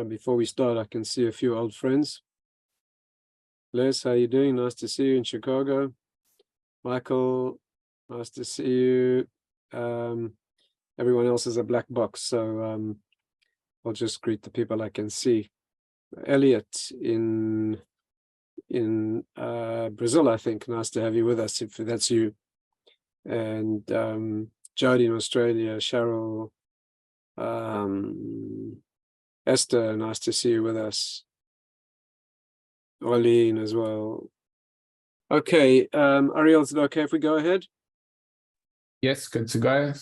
Before we start, I can see a few old friends. Les, how you doing? Nice to see you in Chicago. Michael, nice to see you. Everyone else is a black box, so I'll just greet the people I can see. Elliot in Brazil, I think. Nice to have you with us, if that's you. And Jody in Australia, Cheryl, Esther, nice to see you with us. Arlene as well. Okay, Ariel, is it okay if we go ahead? Yes, good to go.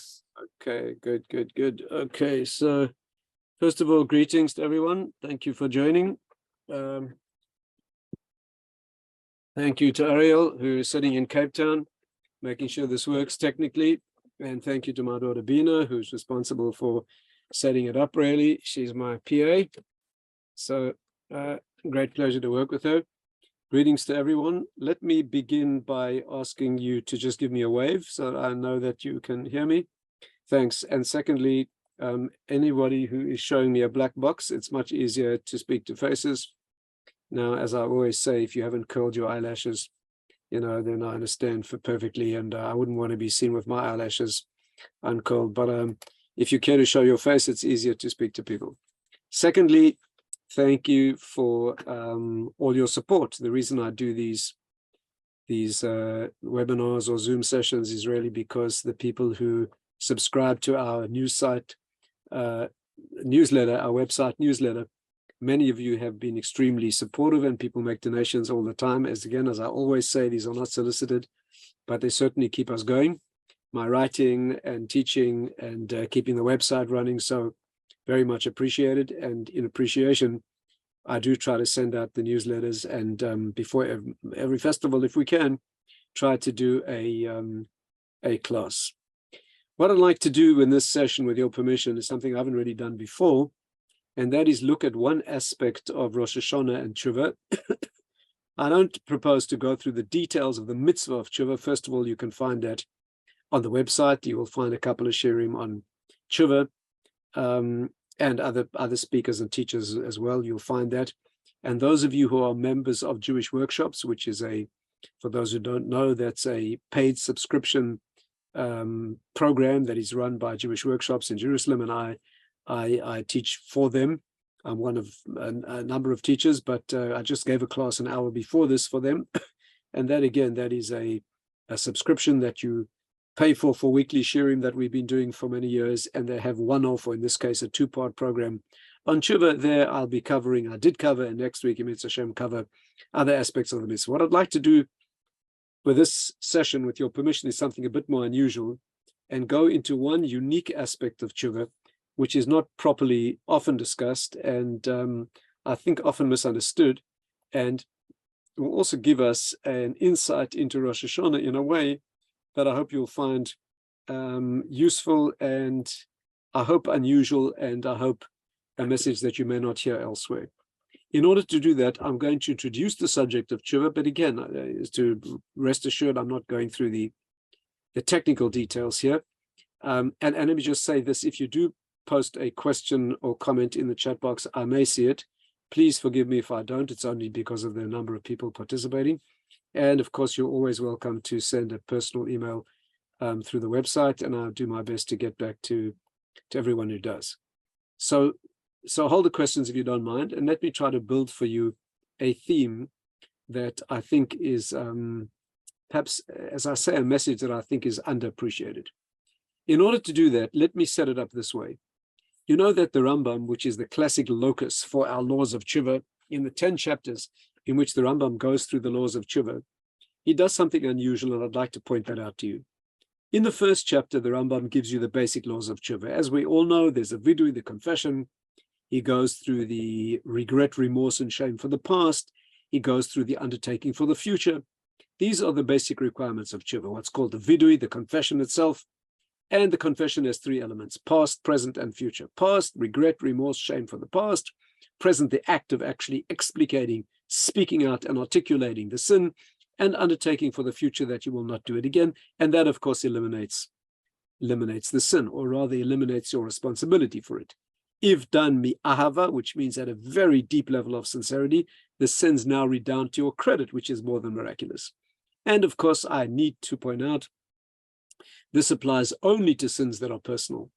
Okay, good. Okay, so first of all, greetings to everyone. Thank you for joining. Thank you to Ariel, who is sitting in Cape Town, making sure this works technically. And thank you to my daughter, Bina, who's responsible for setting it up, really. She's my PA. So great pleasure to work with her. Greetings to everyone. Let me begin by asking you to just give me a wave so that I know that you can hear me. Thanks. And secondly, anybody who is showing me a black box, it's much easier to speak to faces. Now, as I always say, if you haven't curled your eyelashes, then I understand perfectly, and I wouldn't want to be seen with my eyelashes uncurled. But if you care to show your face, it's easier to speak to people. Secondly, thank you for all your support. The reason I do these webinars or Zoom sessions is really because the people who subscribe to our news site newsletter, our website newsletter, many of you have been extremely supportive, and people make donations all the time. As I always say, these are not solicited, but they certainly keep us going. My writing and teaching and keeping the website running, so very much appreciated. And in appreciation, I do try to send out the newsletters, and before every festival, if we can, try to do a class. What I'd like to do in this session, with your permission, is something I haven't really done before, and that is look at one aspect of Rosh Hashanah and Tshuva. I don't propose to go through the details of the mitzvah of Tshuva. First of all, you can find that on the website. You will find a couple of shiurim on Tshuva, and other speakers and teachers as well. You'll find that. And those of you who are members of Jewish Workshops, which is for those who don't know, that's a paid subscription program that is run by Jewish Workshops in Jerusalem, and I teach for them. I'm one of a number of teachers, but I just gave a class an hour before this for them. And that, again, that is a subscription that you pay for weekly shiurim that we've been doing for many years, and they have one-off, or in this case, a two-part program on Tshuva. There I'll be covering, I did cover, and next week, Mitzvah Hashem, cover other aspects of the mitzvah. What I'd like to do with this session, with your permission, is something a bit more unusual, and go into one unique aspect of Tshuva, which is not properly often discussed, and I think often misunderstood, and will also give us an insight into Rosh Hashanah in a way that I hope you'll find useful, and I hope unusual, and I hope a message that you may not hear elsewhere. In order to do that, I'm going to introduce the subject of Tshuva, but again, is to rest assured, I'm not going through the technical details here. And let me just say this: if you do post a question or comment in the chat box, I may see it. Please forgive me if I don't. It's only because of the number of people participating. And of course, you're always welcome to send a personal email through the website, and I'll do my best to get back to everyone who does. So hold the questions if you don't mind, and let me try to build for you a theme that I think is perhaps, as I say, a message that I think is underappreciated. In order to do that, let me set it up this way. You know that the Rambam, which is the classic locus for our laws of Tshuva, in the 10 chapters in which the Rambam goes through the laws of Tshuva, he does something unusual, and I'd like to point that out to you. In the first chapter, the Rambam gives you the basic laws of Tshuva. As we all know, there's a vidui, the confession. He goes through the regret, remorse, and shame for the past. He goes through the undertaking for the future. These are the basic requirements of Tshuva, what's called the vidui, the confession itself. And the confession has 3 elements: past, present, and future. Past, regret, remorse, shame for the past. Present, the act of actually explicating, speaking out, and articulating the sin, and undertaking for the future that you will not do it again. And that, of course, eliminates the sin, or rather eliminates your responsibility for it. if done mi-ahava, which means at a very deep level of sincerity, the sins now redound to your credit, which is more than miraculous. And of course, I need to point out, this applies only to sins that are personal.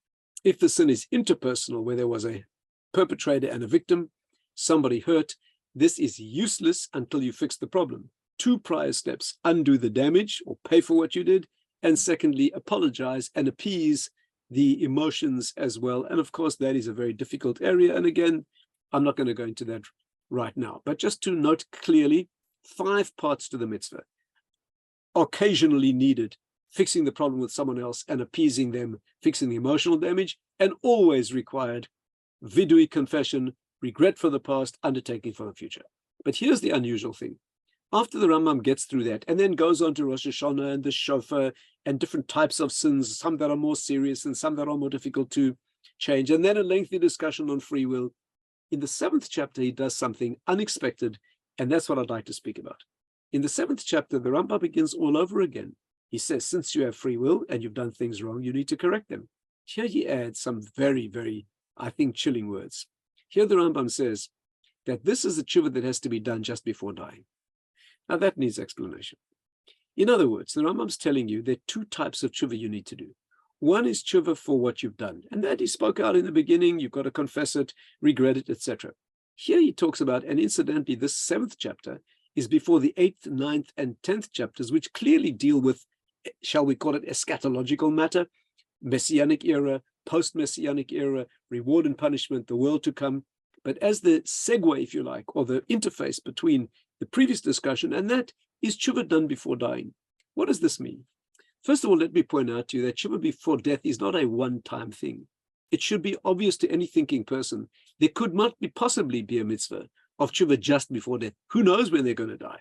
If the sin is interpersonal, where there was a perpetrator and a victim, somebody hurt, this is useless until you fix the problem. 2 prior steps: undo the damage or pay for what you did, and secondly, apologize and appease the emotions as well. And of course, that is a very difficult area. And again, I'm not going to go into that right now, but just to note clearly, 5 parts to the mitzvah. Occasionally needed: fixing the problem with someone else and appeasing them, fixing the emotional damage, and always required: vidui, confession, regret for the past, undertaking for the future. But here's the unusual thing. After the Rambam gets through that and then goes on to Rosh Hashanah and the shofar and different types of sins, some that are more serious and some that are more difficult to change, and then a lengthy discussion on free will, in the 7th chapter, he does something unexpected, and that's what I'd like to speak about. In the 7th chapter, the Rambam begins all over again. He says, since you have free will and you've done things wrong, you need to correct them. Here he adds some very, very, I think, chilling words. Here the Rambam says that this is a tshuva that has to be done just before dying. Now that needs explanation. In other words, the Rambam's telling you there are 2 types of tshuva you need to do. One is tshuva for what you've done, and that he spoke out in the beginning. You've got to confess it, regret it, etc. Here he talks about, and incidentally, this 7th chapter is before the 8th, 9th, and 10th chapters, which clearly deal with, shall we call it, eschatological matter, messianic era, post-messianic era, reward and punishment, the world to come. But as the segue, if you like, or the interface between the previous discussion and that, is tshuva done before dying. What does this mean? First of all, let me point out to you that tshuva before death is not a one-time thing. It should be obvious to any thinking person. There could not possibly be a mitzvah of tshuva just before death. Who knows when they're going to die,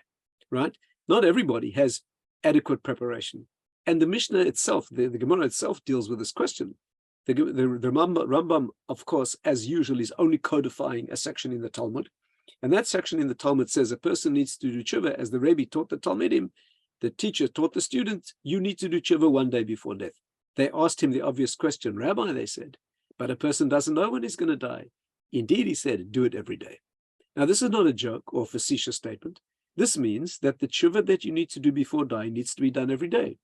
right? Not everybody has adequate preparation. And the Mishnah itself, the Gemara itself, deals with this question. The Rambam, of course, as usual, is only codifying a section in the Talmud. And that section in the Talmud says a person needs to do tshuva, as the Rebbe taught the Talmidim, the teacher taught the student, you need to do tshuva 1 day before death. They asked him the obvious question, Rabbi, they said, but a person doesn't know when he's going to die. Indeed, he said, do it every day. Now, this is not a joke or facetious statement. This means that the tshuva that you need to do before dying needs to be done every day.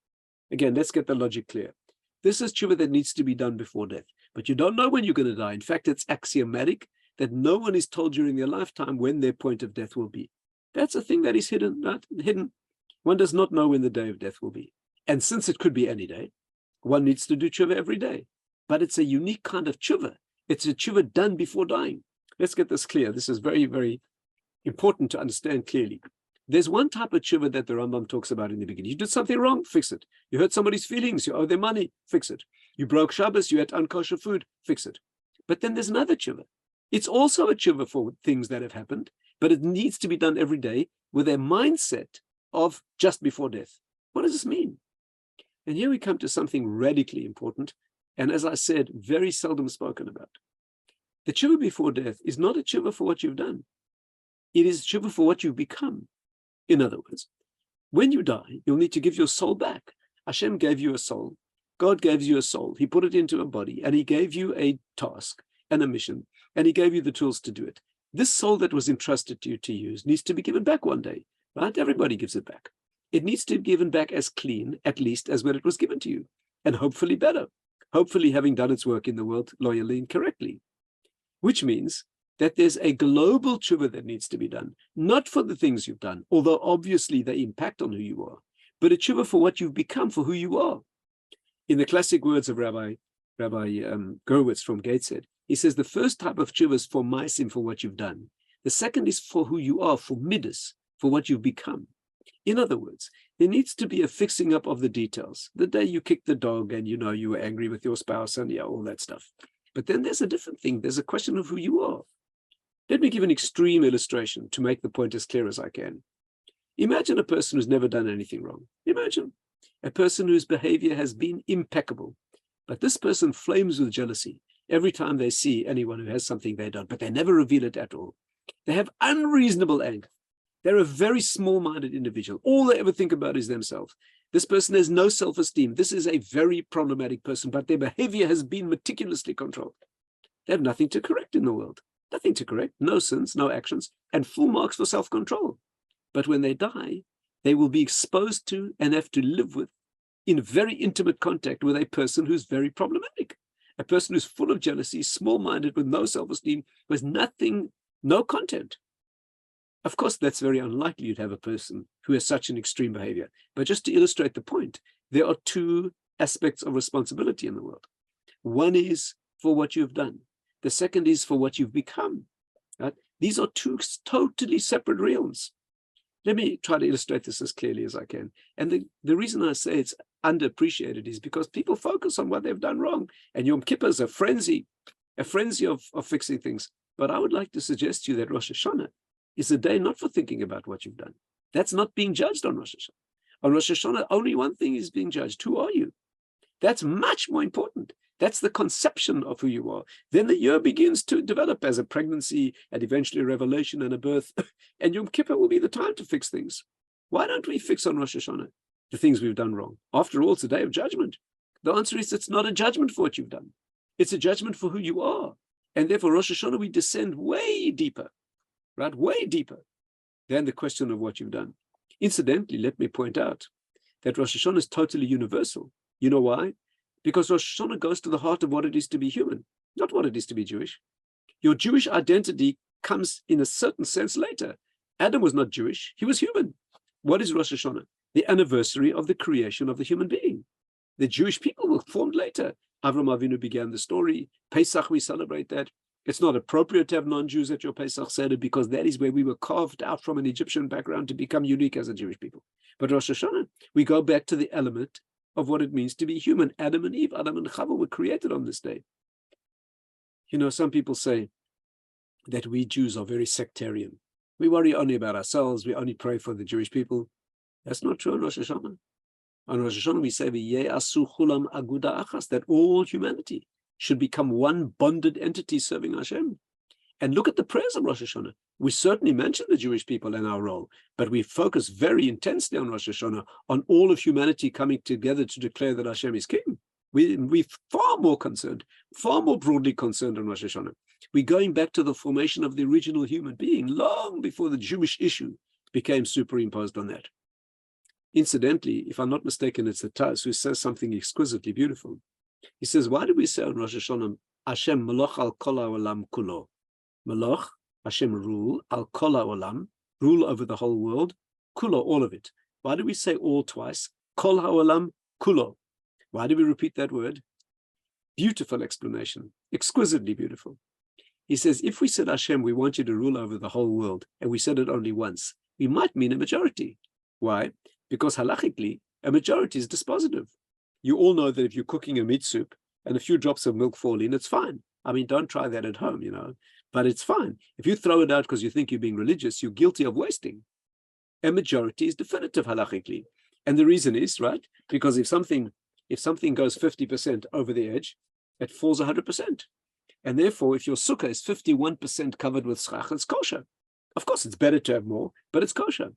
Again, let's get the logic clear. This is tshuva that needs to be done before death, but you don't know when you're going to die. In fact, it's axiomatic that no one is told during their lifetime when their point of death will be. That's a thing that is hidden, right? Hidden. One does not know when the day of death will be. And since it could be any day, one needs to do tshuva every day. But it's a unique kind of tshuva. It's a tshuva done before dying. Let's get this clear. This is very, very important to understand clearly. There's one type of tshuva that the Rambam talks about in the beginning. You did something wrong, fix it. You hurt somebody's feelings, you owe them money, fix it. You broke Shabbos, you ate unkosher food, fix it. But then there's another tshuva. It's also a tshuva for things that have happened, but it needs to be done every day with a mindset of just before death. What does this mean? And here we come to something radically important, and as I said, very seldom spoken about. The tshuva before death is not a tshuva for what you've done. It is tshuva for what you've become. In other words, when you die, you'll need to give your soul back. Hashem gave you a soul. God gave you a soul. He put it into a body, and he gave you a task and a mission, and he gave you the tools to do it. This soul that was entrusted to you to use needs to be given back one day, right? Everybody gives it back. It needs to be given back as clean, at least, as when it was given to you, and hopefully better, hopefully having done its work in the world loyally and correctly, which means that there's a global tshuva that needs to be done, not for the things you've done, although obviously they impact on who you are, but a tshuva for what you've become, for who you are. In the classic words of Rabbi Gerwitz from Gateshead, he says the first type of tshuva is for ma'asim, for what you've done. The second is for who you are, for midas, for what you've become. In other words, there needs to be a fixing up of the details. The day you kicked the dog and you were angry with your spouse and all that stuff. But then there's a different thing. There's a question of who you are. Let me give an extreme illustration to make the point as clear as I can. Imagine a person who's never done anything wrong. Imagine a person whose behavior has been impeccable, but this person flames with jealousy every time they see anyone who has something they don't, but they never reveal it at all. They have unreasonable anger. They're a very small-minded individual. All they ever think about is themselves. This person has no self-esteem. This is a very problematic person, but their behavior has been meticulously controlled. They have nothing to correct in the world. Nothing to correct, no sins, no actions, and full marks for self-control. But when they die, they will be exposed to and have to live with, in very intimate contact with, a person who's very problematic, a person who's full of jealousy, small-minded, with no self-esteem, with nothing, no content. Of course, that's very unlikely you'd have a person who has such an extreme behavior. But just to illustrate the point, there are two aspects of responsibility in the world. One is for what you've done. The second is for what you've become. Right? These are two totally separate realms. Let me try to illustrate this as clearly as I can. And the reason I say it's underappreciated is because people focus on what they've done wrong. And Yom Kippur is a frenzy of fixing things. But I would like to suggest to you that Rosh Hashanah is a day not for thinking about what you've done. That's not being judged on Rosh Hashanah. On Rosh Hashanah, only one thing is being judged. Who are you? That's much more important. That's the conception of who you are. Then the year begins to develop as a pregnancy and eventually a revelation and a birth. And Yom Kippur will be the time to fix things. Why don't we fix on Rosh Hashanah the things we've done wrong? After all, it's a day of judgment. The answer is it's not a judgment for what you've done. It's a judgment for who you are. And therefore, Rosh Hashanah, we descend way deeper, right? Way deeper than the question of what you've done. Incidentally, let me point out that Rosh Hashanah is totally universal. You know why? Because Rosh Hashanah goes to the heart of what it is to be human, not what it is to be Jewish. Your Jewish identity comes in a certain sense later. Adam was not Jewish, he was human. What is Rosh Hashanah? The anniversary of the creation of the human being. The Jewish people were formed later. Avram Avinu began the story. Pesach, we celebrate that. It's not appropriate to have non-Jews at your Pesach Seder because that is where we were carved out from an Egyptian background to become unique as a Jewish people. But Rosh Hashanah, we go back to the element of what it means to be human. Adam and Eve, Adam and Chava were created on this day. You know, some people say that we Jews are very sectarian. We worry only about ourselves. We only pray for the Jewish people. That's not true on Rosh Hashanah. On Rosh Hashanah, we say that all humanity should become one bonded entity serving Hashem. And look at the prayers of Rosh Hashanah. We certainly mention the Jewish people and our role, but we focus very intensely on Rosh Hashanah, on all of humanity coming together to declare that Hashem is king. We're far more concerned, far more broadly concerned on Rosh Hashanah. We're going back to the formation of the original human being long before the Jewish issue became superimposed on that. Incidentally, if I'm not mistaken, it's the Tatz who says something exquisitely beautiful. He says, why do we say on Rosh Hashanah, Hashem Maloch al kol ha'olam kulo? Maloch, Hashem rule, al kol ha'olam, rule over the whole world, kulo, all of it. Why do we say all twice? Kol ha'olam kulo. Why do we repeat that word? Beautiful explanation, exquisitely beautiful. He says, if we said, Hashem, we want you to rule over the whole world, and we said it only once, we might mean a majority. Why? Because halachically, a majority is dispositive. You all know that if you're cooking a meat soup and a few drops of milk fall in, it's fine. I mean, don't try that at home, you know, but it's fine. If you throw it out because you think you're being religious, you're guilty of wasting. A majority is definitive halachically. And the reason is, right, because if something goes 50% over the edge, it falls 100%. And therefore, if your sukkah is 51% covered with schach, it's kosher. Of course, it's better to have more, but it's kosher.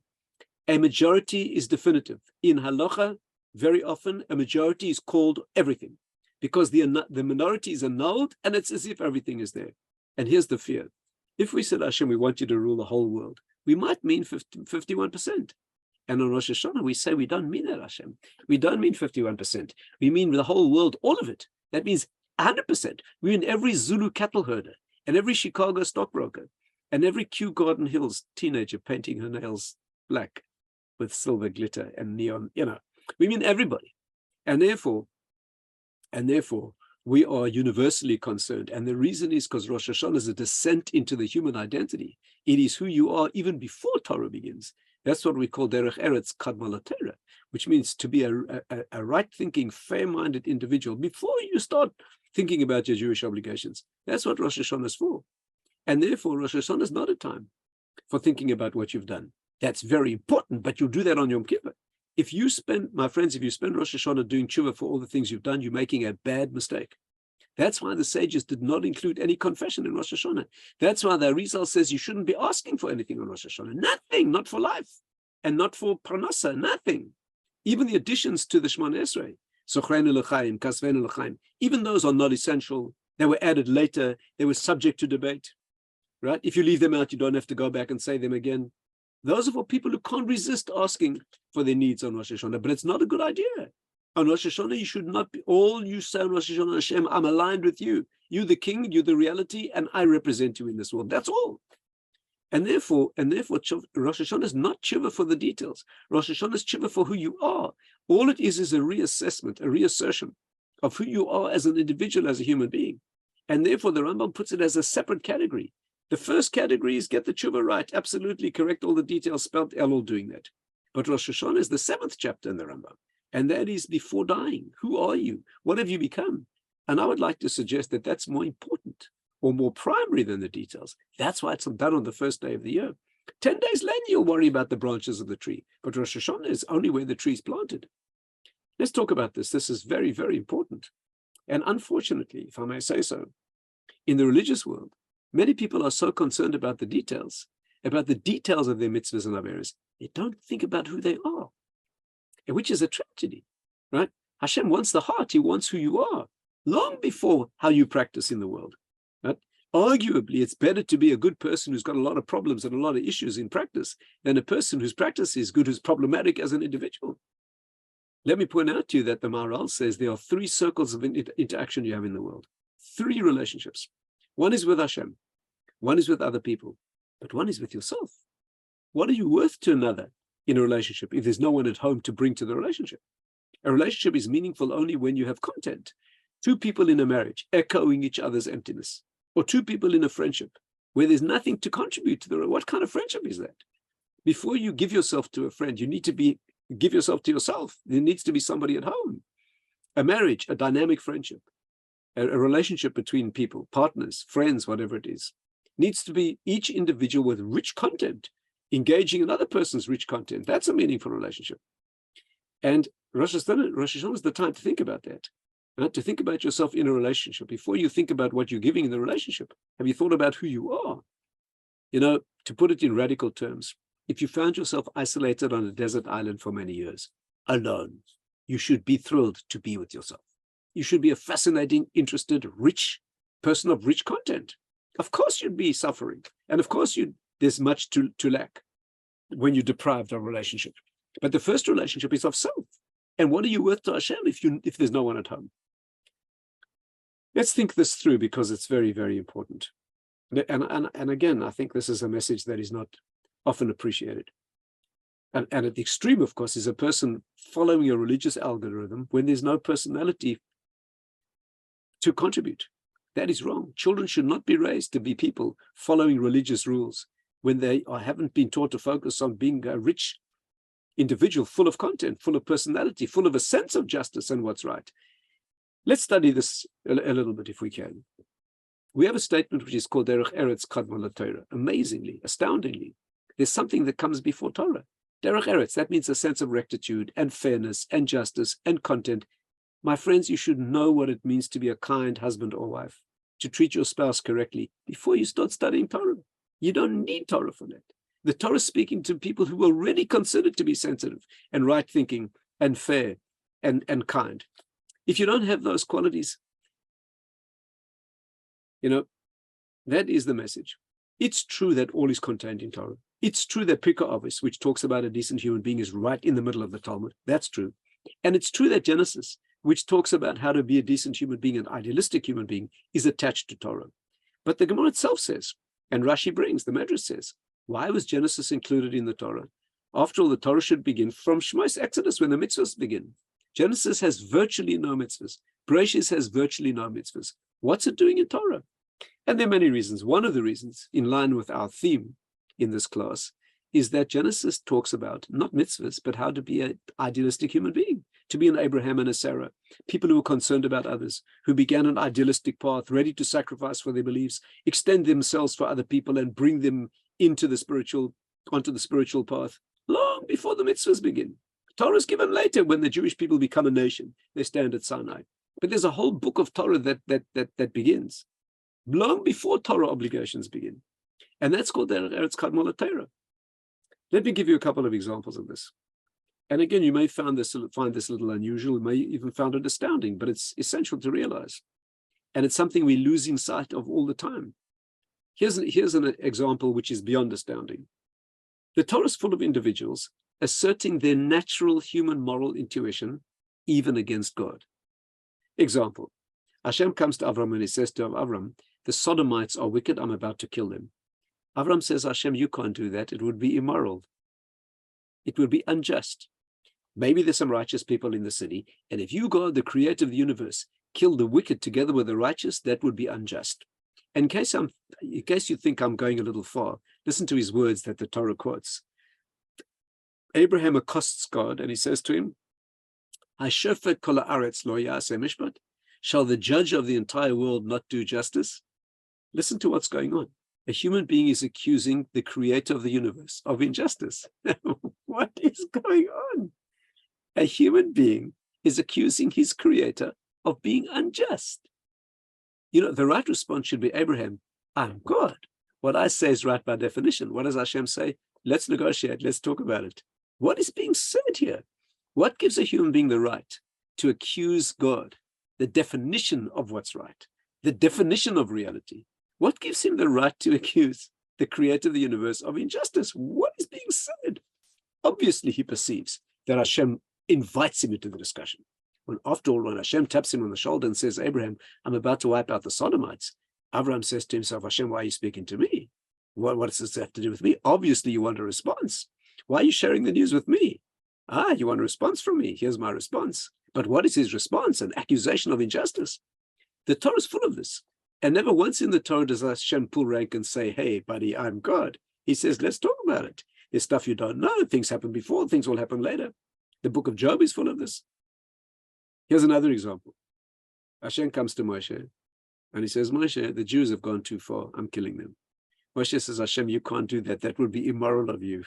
A majority is definitive. In halacha, very often, a majority is called everything because the minority is annulled and it's as if everything is there. And here's the fear. If we said, Hashem, we want you to rule the whole world, we might mean 51%. And on Rosh Hashanah, we say we don't mean that, Hashem. We don't mean 51%. We mean the whole world, all of it. That means 100%. We mean every Zulu cattle herder and every Chicago stockbroker and every Kew Garden Hills teenager painting her nails black with silver glitter and neon, you know. We mean everybody. And therefore, we are universally concerned. And the reason is because Rosh Hashanah is a descent into the human identity. It is who you are even before Torah begins. That's what we call derech eretz kadma laTorah, which means to be a right-thinking, fair-minded individual before you start thinking about your Jewish obligations. That's what Rosh Hashanah is for. And therefore, Rosh Hashanah is not a time for thinking about what you've done. That's very important, but you'll do that on Yom Kippur. If you spend, my friends, if you spend Rosh Hashanah doing tshuva for all the things you've done, you're making a bad mistake. That's why the sages did not include any confession in Rosh Hashanah. That's why the Arizal says you shouldn't be asking for anything on Rosh Hashanah. Nothing, not for life, and not for parnasa, nothing. Even the additions to the Shemona Esrei, Sochreinu L'chaim, Kasvenu L'chaim, even those are not essential They were added later. They were subject to debate, right? If you leave them out, you don't have to go back and say them again. Those are for people who can't resist asking for their needs on Rosh Hashanah, but it's not a good idea. On Rosh Hashanah, you should not be, all you say on Rosh Hashanah, Hashem, I'm aligned with you. You the king, you the reality, and I represent you in this world. That's all. And therefore, Rosh Hashanah is not tshuva for the details. Rosh Hashanah is tshuva for who you are. All it is a reassessment, a reassertion of who you are as an individual, as a human being. And therefore, the Rambam puts it as a separate category. The first category is get the tshuva right, absolutely correct all the details, spelled Elul doing that. But Rosh Hashanah is the 7th chapter in the Rambam, and that is before dying. Who are you? What have you become? And I would like to suggest that that's more important or more primary than the details. That's why it's done on the first day of the year. 10 days later, you'll worry about the branches of the tree, but Rosh Hashanah is only where the tree is planted. Let's talk about this. This is very, very important. And unfortunately, if I may say so, in the religious world, many people are so concerned about the details of their mitzvahs and averos, they don't think about who they are, which is a tragedy, right? Hashem wants the heart. He wants who you are, long before how you practice in the world. Right? Arguably, it's better to be a good person who's got a lot of problems and a lot of issues in practice than a person whose practice is good, who's problematic as an individual. Let me point out to you that the Maharal says there are 3 circles of interaction you have in the world, 3 relationships. One is with Hashem, one is with other people, but one is with yourself. What are you worth to another in a relationship if there's no one at home to bring to the relationship? A relationship is meaningful only when you have content. 2 people in a marriage echoing each other's emptiness, or 2 people in a friendship where there's nothing to contribute to the. What kind of friendship is that? Before you give yourself to a friend, you need to give yourself to yourself. There needs to be somebody at home. A marriage, a dynamic friendship, a relationship between people, partners, friends, whatever it is, needs to be each individual with rich content, engaging another person's rich content. That's a meaningful relationship. And Rosh Hashanah is the time to think about that. Right? To think about yourself in a relationship. Before you think about what you're giving in the relationship, have you thought about who you are? You know, to put it in radical terms, if you found yourself isolated on a desert island for many years, alone, you should be thrilled to be with yourself. You should be a fascinating, interested, rich person of rich content. Of course you'd be suffering. And of course there's much to lack when you're deprived of a relationship. But the first relationship is of self. And what are you worth to Hashem if there's no one at home? Let's think this through, because it's very, very important. And again, I think this is a message that is not often appreciated. And at the extreme, of course, is a person following a religious algorithm when there's no personality to contribute. That is wrong. Children should not be raised to be people following religious rules when they haven't been taught to focus on being a rich individual, full of content, full of personality, full of a sense of justice and what's right. Let's study this a little bit if we can. We have a statement which is called Derech Eretz Kadma LaTorah. Amazingly, astoundingly, there's something that comes before Torah. Derech Eretz, that means a sense of rectitude and fairness and justice and content. My friends, you should know what it means to be a kind husband or wife, to treat your spouse correctly before you start studying Torah. You don't need Torah for that. The Torah is speaking to people who are already considered to be sensitive and right-thinking and fair and kind. If you don't have those qualities, that is the message. It's true that all is contained in Torah. It's true that Pirkei Avos, which talks about a decent human being, is right in the middle of the Talmud. That's true. And it's true that Genesis, which talks about how to be a decent human being, an idealistic human being, is attached to Torah. But the Gemara itself says, and Rashi brings, the Medrash says, why was Genesis included in the Torah? After all, the Torah should begin from Shmos, Exodus, when the mitzvahs begin. Genesis has virtually no mitzvahs. Bereshis has virtually no mitzvahs. What's it doing in Torah? And there are many reasons. One of the reasons, in line with our theme in this class, is that Genesis talks about not mitzvahs, but how to be an idealistic human being, to be an Abraham and a Sarah, people who are concerned about others, who began an idealistic path, ready to sacrifice for their beliefs, extend themselves for other people and bring them onto the spiritual path, long before the mitzvahs begin. Torah is given later when the Jewish people become a nation. They stand at Sinai. But there's a whole book of Torah that begins long before Torah obligations begin. And that's called the Eretz Kadma LaTorah. Let me give you a couple of examples of this. And again, you may find this a little unusual, you may even find it astounding, but it's essential to realize. And it's something we're losing sight of all the time. Here's an example which is beyond astounding. The Torah is full of individuals asserting their natural human moral intuition, even against God. Example, Hashem comes to Avram and he says to Avram, the Sodomites are wicked, I'm about to kill them. Avram says, Hashem, you can't do that. It would be immoral. It would be unjust. Maybe there's some righteous people in the city, and if you, God, the creator of the universe, kill the wicked together with the righteous, that would be unjust. In case you think I'm going a little far, listen to his words that the Torah quotes. Abraham accosts God and he says to him, Hashofet kol haaretz lo ya'aseh mishpat? Shall the judge of the entire world not do justice? Listen to what's going on. A human being is accusing the creator of the universe of injustice. What is going on? A human being is accusing his creator of being unjust. You know, the right response should be, Abraham, I'm God. What I say is right by definition. What does Hashem say? Let's negotiate. Let's talk about it. What is being said here? What gives a human being the right to accuse God? The definition of what's right, the definition of reality. What gives him the right to accuse the creator of the universe of injustice? What is being said? Obviously, he perceives that Hashem invites him into the discussion. When, after all, when Hashem taps him on the shoulder and says, Abraham, I'm about to wipe out the Sodomites, Abraham says to himself, Hashem, why are you speaking to me? What does this have to do with me? Obviously, you want a response. Why are you sharing the news with me? You want a response from me. Here's my response. But what is his response? An accusation of injustice. The Torah is full of this. And never once in the Torah does Hashem pull rank and say, hey, buddy, I'm God. He says, let's talk about it. There's stuff you don't know. Things happen before. Things will happen later. The book of Job is full of this. Here's another example. Hashem comes to Moshe and he says, Moshe, the Jews have gone too far. I'm killing them. Moshe says, Hashem, you can't do that. That would be immoral of you.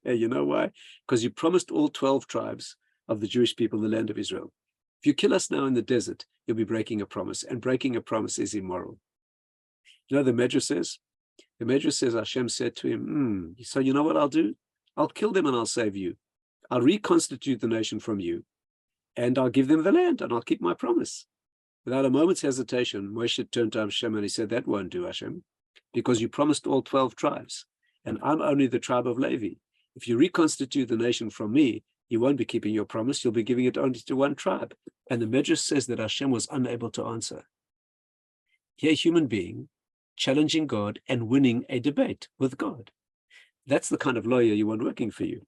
You know why? Because you promised all 12 tribes of the Jewish people the land of Israel. If you kill us now in the desert, you'll be breaking a promise, and breaking a promise is immoral. You know the Medrash says? The Medrash says Hashem said to him, so you know what I'll do? I'll kill them and I'll save you. I'll reconstitute the nation from you, and I'll give them the land, and I'll keep my promise. Without a moment's hesitation, Moshe turned to Hashem and he said, that won't do, Hashem, because you promised all 12 tribes, and I'm only the tribe of Levi. If you reconstitute the nation from me, you won't be keeping your promise. You'll be giving it only to one tribe. And the Medrash says that Hashem was unable to answer. Here, a human being challenging God and winning a debate with God. That's the kind of lawyer you want working for you.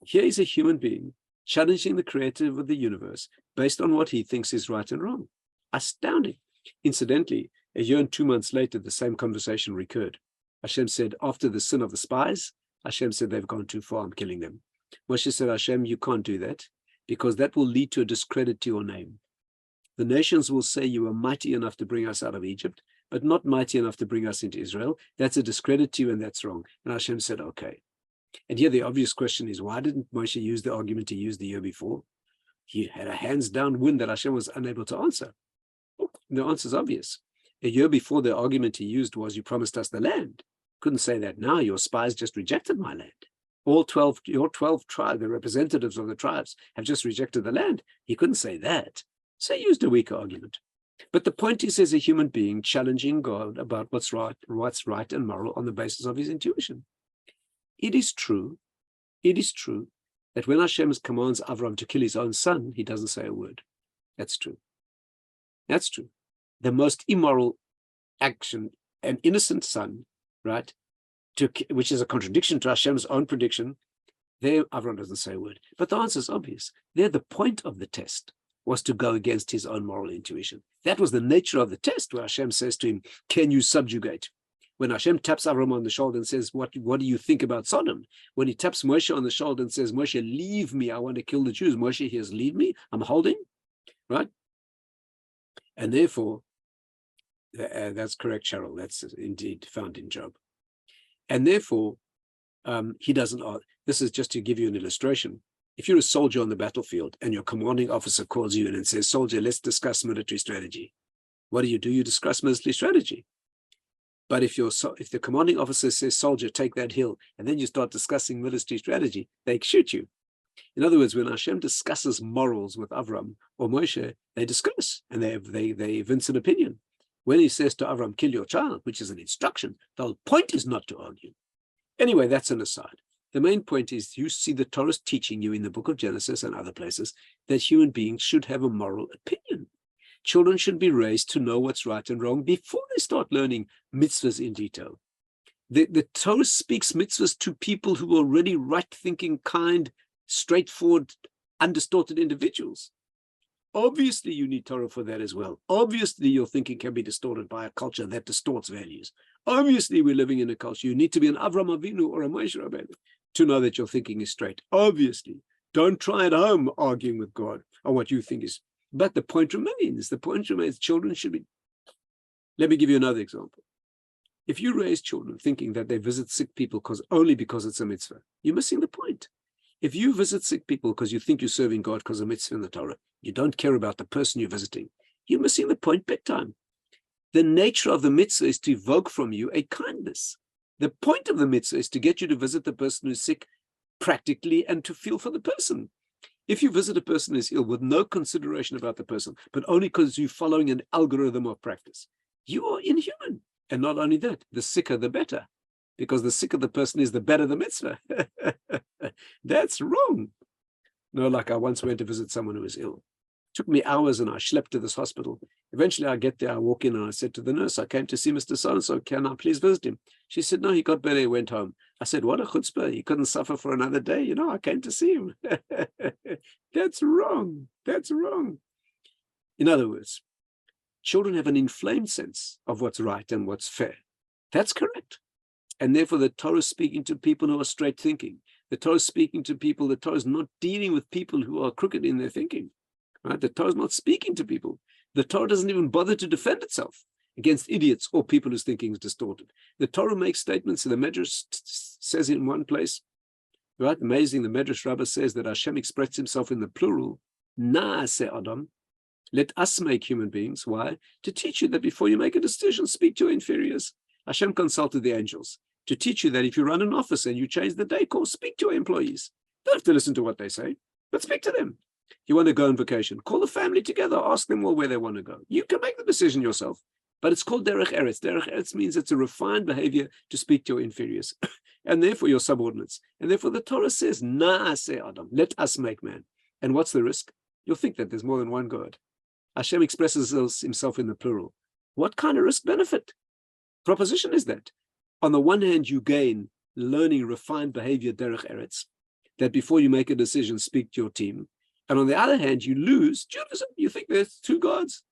Here is a human being challenging the creator of the universe based on what he thinks is right and wrong. Astounding. Incidentally, a year and 2 months later, the same conversation recurred. Hashem said, after the sin of the spies, Hashem said, they've gone too far, I'm killing them. Moshe said, Hashem, you can't do that because that will lead to a discredit to your name. The nations will say you were mighty enough to bring us out of Egypt, but not mighty enough to bring us into Israel. That's a discredit to you and that's wrong. And Hashem said, okay. And here the obvious question is, why didn't Moshe use the argument he used the year before? He had a hands down win that Hashem was unable to answer. And the answer is obvious. A year before, the argument he used was, you promised us the land. Couldn't say that now, your spies just rejected my land. Your 12 tribes, the representatives of the tribes, have just rejected the land. He couldn't say that. So he used a weaker argument. But the point is, as a human being challenging God about what's right and moral on the basis of his intuition. It is true that when Hashem commands Avram to kill his own son, he doesn't say a word. That's true. That's true. The most immoral action, an innocent son, right, which is a contradiction to Hashem's own prediction, there Avram doesn't say a word. But the answer is obvious. There, the point of the test was to go against his own moral intuition. That was the nature of the test, where Hashem says to him, can you subjugate? When Hashem taps Avram on the shoulder and says, what do you think about Sodom? When he taps Moshe on the shoulder and says, Moshe, leave me, I want to kill the Jews. Moshe hears, leave me, I'm holding, right? And therefore, that's correct, Cheryl. That's indeed found in Job. And therefore, he doesn't, this is just to give you an illustration. If you're a soldier on the battlefield and your commanding officer calls you in and says, soldier, let's discuss military strategy. What do? You discuss military strategy. But if the commanding officer says, soldier, take that hill, and then you start discussing military strategy, they shoot you. In other words, when Hashem discusses morals with Avram or Moshe, they discuss and they evince an opinion. When he says to Avram, kill your child, which is an instruction, the whole point is not to argue. Anyway, that's an aside. The main point is you see the Torah is teaching you in the book of Genesis and other places that human beings should have a moral opinion. Children should be raised to know what's right and wrong before they start learning mitzvahs in detail. The Torah speaks mitzvahs to people who are already right-thinking, kind, straightforward, undistorted individuals. Obviously, you need Torah for that as well. Obviously, your thinking can be distorted by a culture that distorts values. Obviously, we're living in a culture. You need to be an Avram Avinu or a Moshe Rabbeinu to know that your thinking is straight. Obviously, don't try at home arguing with God on what you think is. But the point remains. Children should be. Let me give you another example. If you raise children thinking that they visit sick people only because it's a mitzvah, you're missing the point. If you visit sick people because you think you're serving God because of mitzvah in the Torah, you don't care about the person you're visiting, you're missing the point big time. The nature of the mitzvah is to evoke from you a kindness. The point of the mitzvah is to get you to visit the person who's sick practically and to feel for the person. If you visit a person who's ill with no consideration about the person, but only because you're following an algorithm of practice, you are inhuman. And not only that, the sicker the better, because the sicker the person is, the better the mitzvah. That's wrong. No, like I once went to visit someone who was ill. It took me hours and I schlepped to this hospital. Eventually I get there, I walk in and I said to the nurse, I came to see Mr. So-and-so, can I please visit him? She said, no, he got better, he went home. I said, what a chutzpah, he couldn't suffer for another day. I came to see him. That's wrong. That's wrong. In other words, children have an inflamed sense of what's right and what's fair. That's correct. And therefore the Torah is speaking to people who are straight thinking. The Torah is speaking to people, the Torah is not dealing with people who are crooked in their thinking. Right? The Torah is not speaking to people. The Torah doesn't even bother to defend itself against idiots or people whose thinking is distorted. The Torah makes statements, and the Medrash says in one place, right? Amazing, the Medrash Rabbah says that Hashem expressed himself in the plural, Na'aseh Adam, let us make human beings. Why? To teach you that before you make a decision, speak to your inferiors. Hashem consulted the angels to teach you that if you run an office and you change the decor, speak to your employees. Don't have to listen to what they say, but speak to them. You want to go on vacation, call the family together, ask them all where they want to go. You can make the decision yourself, but it's called derech eretz. Derech eretz means it's a refined behavior to speak to your inferiors, and therefore your subordinates. And therefore the Torah says, Na'aseh Adam, let us make man. And what's the risk? You'll think that there's more than one God. Hashem expresses himself in the plural. What kind of risk-benefit proposition is that? On the one hand, you gain learning refined behavior, derech eretz, that before you make a decision, speak to your team. And on the other hand, you lose Judaism. You think there's two gods.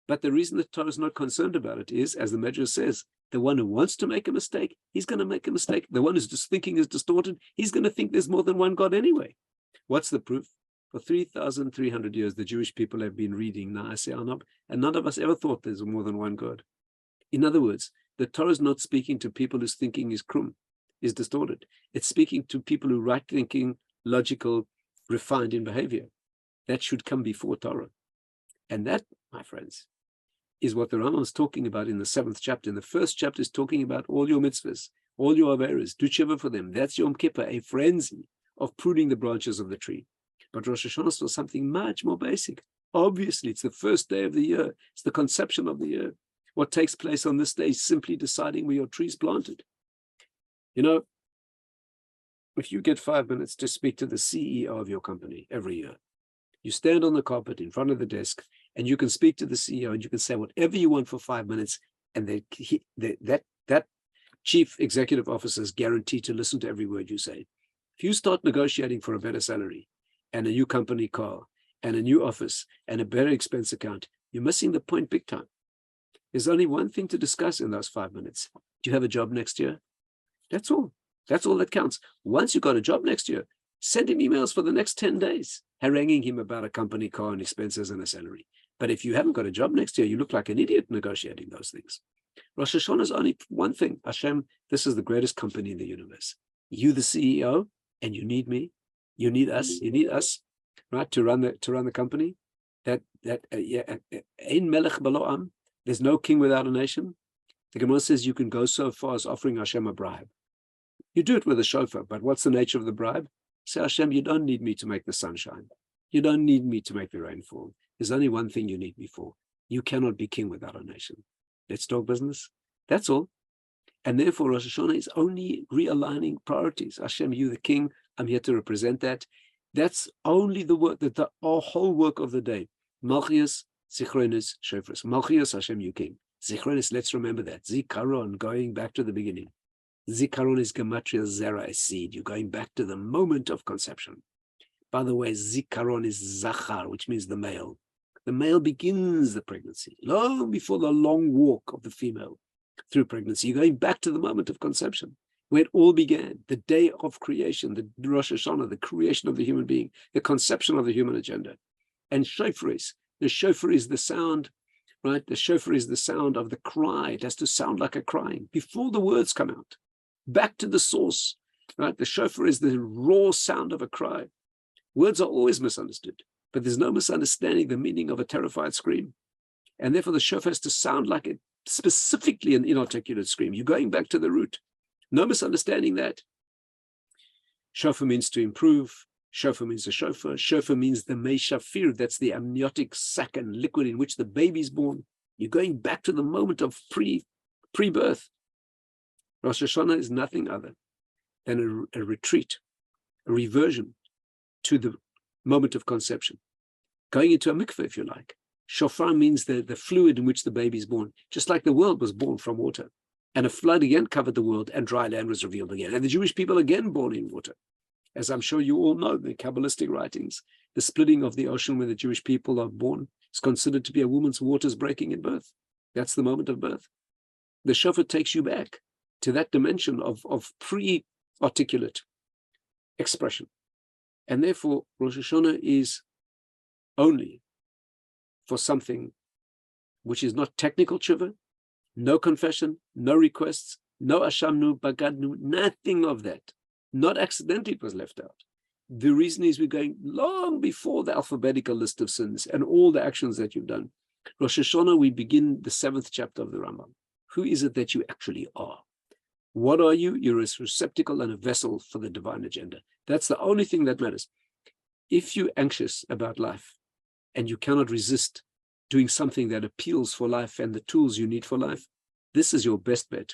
But the reason the Torah is not concerned about it is, as the Medrash says, the one who wants to make a mistake, he's going to make a mistake. The one who's just thinking is distorted, he's going to think there's more than one God anyway. What's the proof? For 3,300 years, the Jewish people have been reading Na'aseh Anab, and none of us ever thought there's more than one God. In other words, the Torah is not speaking to people whose thinking is krum, is distorted. It's speaking to people who are right-thinking, logical, refined in behavior. That should come before Torah. And that, my friends, is what the Rambam is talking about in the 7th chapter. In the 1st chapter is talking about all your mitzvahs, all your averos, do tshuva for them. That's Yom Kippur, a frenzy of pruning the branches of the tree. But Rosh Hashanah was something much more basic. Obviously, it's the first day of the year. It's the conception of the year. What takes place on this day is simply deciding where your tree is planted. If you get 5 minutes to speak to the CEO of your company every year, you stand on the carpet in front of the desk and you can speak to the CEO and you can say whatever you want for 5 minutes, and that chief executive officer is guaranteed to listen to every word you say. If you start negotiating for a better salary and a new company car and a new office and a better expense account, you're missing the point big time. There's only one thing to discuss in those 5 minutes. Do you have a job next year? That's all. That's all that counts. Once you've got a job next year, send him emails for the next 10 days, haranguing him about a company car and expenses and a salary. But if you haven't got a job next year, you look like an idiot negotiating those things. Rosh Hashanah is only one thing. Hashem, this is the greatest company in the universe. You, the CEO, and you need me. You need us, right, to run the company. Ein melech belo am. There's no king without a nation. The Gemara says you can go so far as offering Hashem a bribe. You do it with a shofar, but what's the nature of the bribe? Say, Hashem, you don't need me to make the sun shine. You don't need me to make the rain fall. There's only one thing you need me for. You cannot be king without a nation. Let's talk business. That's all. And therefore, Rosh Hashanah is only realigning priorities. Hashem, you the king. I'm here to represent that. That's only the work, our whole work of the day. Malchias, Zichronis, Shofros. Malchias, Hashem, you king. Zichronis, let's remember that. Zikaron, going back to the beginning. Zikaron is Gematria Zera, a seed. You're going back to the moment of conception. By the way, Zikaron is Zachar, which means the male. The male begins the pregnancy, long before the long walk of the female through pregnancy. You're going back to the moment of conception, where it all began, the day of creation, the Rosh Hashanah, the creation of the human being, the conception of the human agenda. And shofars, the shofar is the sound, right? The shofar is the sound of the cry. It has to sound like a crying before the words come out. Back to the source, right? The shofar is the raw sound of a cry. Words are always misunderstood, but there's no misunderstanding the meaning of a terrified scream. And therefore the shofar has to sound like it, specifically an inarticulate scream. You're going back to the root. No misunderstanding that. Shofar means to improve. Shofar means a shofar. Shofar means the mei shafir. That's the amniotic sac and liquid in which the baby's born. You're going back to the moment of pre-birth. Rosh Hashanah is nothing other than a retreat, a reversion to the moment of conception. Going into a mikveh, if you like. Shofar means the fluid in which the baby is born, just like the world was born from water. And a flood again covered the world, and dry land was revealed again. And the Jewish people again born in water. As I'm sure you all know, the Kabbalistic writings, the splitting of the ocean when the Jewish people are born is considered to be a woman's waters breaking in birth. That's the moment of birth. The shofar takes you back to that dimension of pre-articulate expression. And therefore, Rosh Hashanah is only for something which is not technical tshuva, no confession, no requests, no ashamnu, bagadnu, nothing of that. Not accidentally it was left out. The reason is we're going long before the alphabetical list of sins and all the actions that you've done. Rosh Hashanah, we begin the 7th chapter of the Rambam. Who is it that you actually are? What are you? You're a receptacle and a vessel for the divine agenda. That's the only thing that matters. If you're anxious about life and you cannot resist doing something that appeals for life and the tools you need for life, this is your best bet.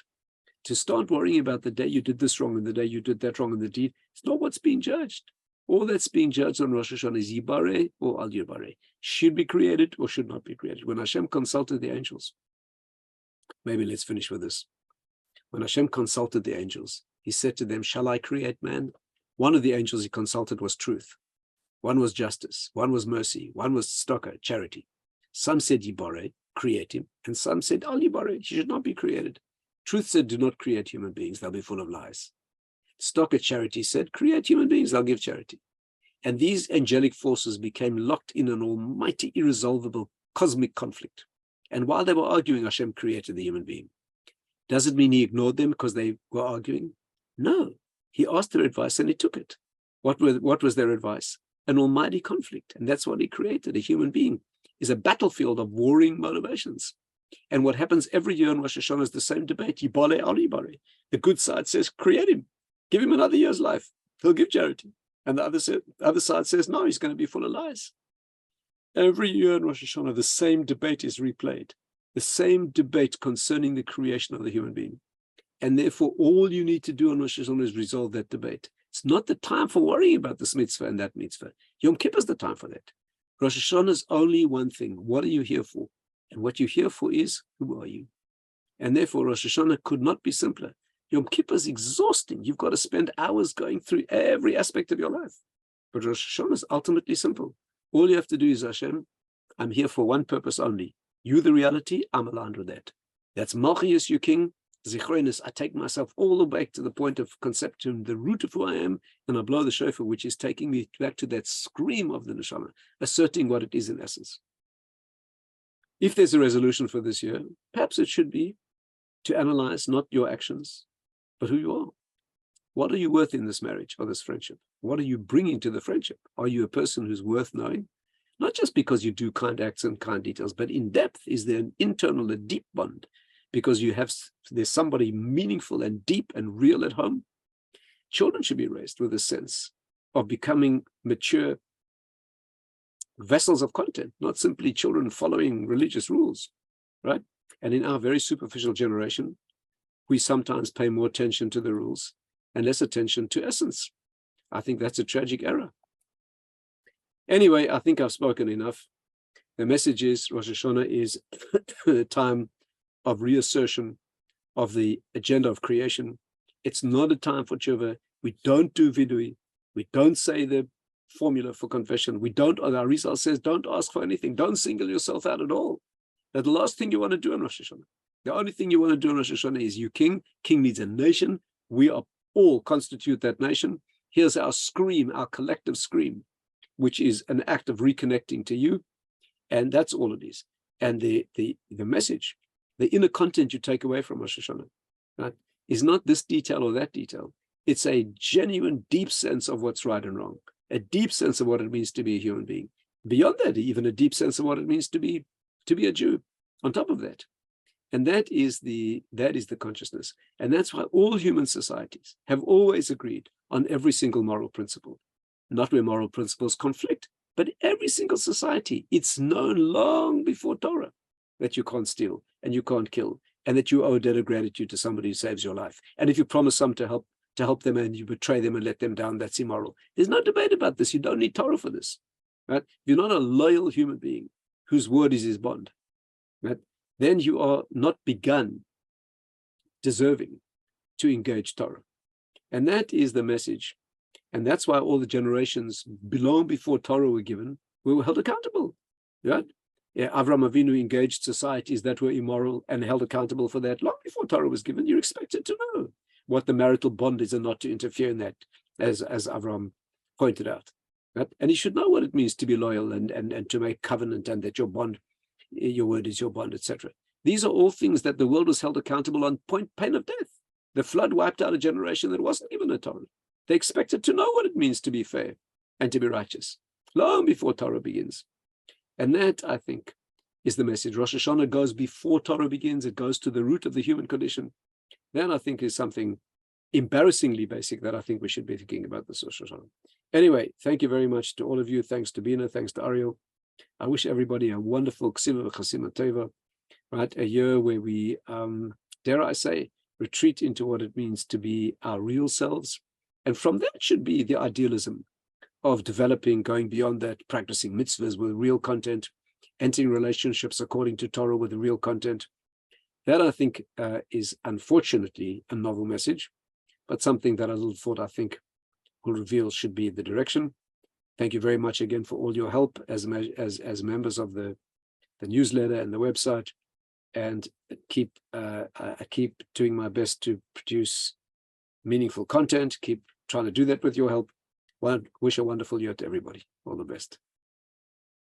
To start worrying about the day you did this wrong and the day you did that wrong in the deed, it's not what's being judged. All that's being judged on Rosh Hashanah is Yibare or Al Yibare. Should be created or should not be created. When Hashem consulted the angels, maybe let's finish with this. When Hashem consulted the angels, he said to them, shall I create man? One of the angels he consulted was truth. One was justice. One was mercy. One was tzedakah, charity. Some said Yibare, create him. And some said Al Yibare, he should not be created. Truth said, do not create human beings. They'll be full of lies. Tzedakah, charity said, create human beings. They'll give charity. And these angelic forces became locked in an almighty, irresolvable cosmic conflict. And while they were arguing, Hashem created the human being. Does it mean he ignored them because they were arguing? No. He asked their advice and he took it. What was their advice? An almighty conflict. And that's what he created. A human being is a battlefield of warring motivations. And what happens every year in Rosh Hashanah is the same debate. Yibare al Yibare. The good side says, create him. Give him another year's life. He'll give charity. And the other side says, no, he's going to be full of lies. Every year in Rosh Hashanah, the same debate is replayed. The same debate concerning the creation of the human being. And therefore, all you need to do on Rosh Hashanah is resolve that debate. It's not the time for worrying about this mitzvah and that mitzvah. Yom Kippur is the time for that. Rosh Hashanah is only one thing. What are you here for? And what you're here for is, who are you? And therefore, Rosh Hashanah could not be simpler. Yom Kippur is exhausting. You've got to spend hours going through every aspect of your life. But Rosh Hashanah is ultimately simple. All you have to do is, Hashem, I'm here for one purpose only. You, the reality, I'm aligned with that. That's Malchias, you king. Zichronis, I take myself all the way back to the point of conception, the root of who I am, and I blow the shofar, which is taking me back to that scream of the neshama, asserting what it is in essence. If there's a resolution for this year, perhaps it should be to analyze not your actions, but who you are. What are you worth in this marriage or this friendship? What are you bringing to the friendship? Are you a person who's worth knowing? Not just because you do kind acts and kind details, but in depth, is there an internal, a deep bond? Because there's somebody meaningful and deep and real at home. Children should be raised with a sense of becoming mature vessels of content, not simply children following religious rules, right? And in our very superficial generation, we sometimes pay more attention to the rules and less attention to essence. I think that's a tragic error. Anyway, I think I've spoken enough. The message is Rosh Hashanah is a time of reassertion of the agenda of creation. It's not a time for tshuva. We don't do vidui. We don't say the formula for confession. We don't, our Rizal says, don't ask for anything. Don't single yourself out at all. That's the last thing you want to do in Rosh Hashanah. The only thing you want to do in Rosh Hashanah is you king. King needs a nation. We are all constitute that nation. Here's our scream, our collective scream, which is an act of reconnecting to you. And that's all it is. And the message, the inner content you take away from Rosh Hashanah, right, is not this detail or that detail. It's a genuine, deep sense of what's right and wrong, a deep sense of what it means to be a human being. Beyond that, even a deep sense of what it means to be a Jew. On top of that, and that is the consciousness, and that's why all human societies have always agreed on every single moral principle, not where moral principles conflict, but every single society. It's known long before Torah that you can't steal and you can't kill, and that you owe a debt of gratitude to somebody who saves your life. And if you promise some to help them and you betray them and let them down, that's immoral. There's no debate about this. You don't need Torah for this. Right? You're not a loyal human being whose word is his bond. Right? Then you are not begun deserving to engage Torah. And that is the message. And that's why all the generations long before Torah were given, we were held accountable. Right? Yeah, Avram Avinu engaged societies that were immoral and held accountable for that. Long before Torah was given, you're expected to know what the marital bond is and not to interfere in that, as Avram pointed out. Right? And he should know what it means to be loyal and to make covenant, and that your bond, your word is your bond, etc. These are all things that the world was held accountable on, pain of death. The flood wiped out a generation that wasn't given a Torah. They expected to know what it means to be fair and to be righteous, long before Torah begins. And that, I think, is the message. Rosh Hashanah goes before Torah begins. It goes to the root of the human condition. That, I think, is something embarrassingly basic that I think we should be thinking about this Rosh Hashanah. Anyway, thank you very much to all of you. Thanks to Bina, thanks to Ariel. I wish everybody a wonderful Ksiva V'Chasima Tova, right? A year where we, dare I say, retreat into what it means to be our real selves. And from that should be the idealism of developing, going beyond that, practicing mitzvahs with real content, entering relationships according to Torah with the real content. That, I think, is unfortunately a novel message, but something that a little thought, I think, will reveal should be the direction. Thank you very much again for all your help as members of the newsletter and the website, and I keep doing my best to produce meaningful content. Keep trying to do that with your help. Wish a wonderful year to everybody. All the best.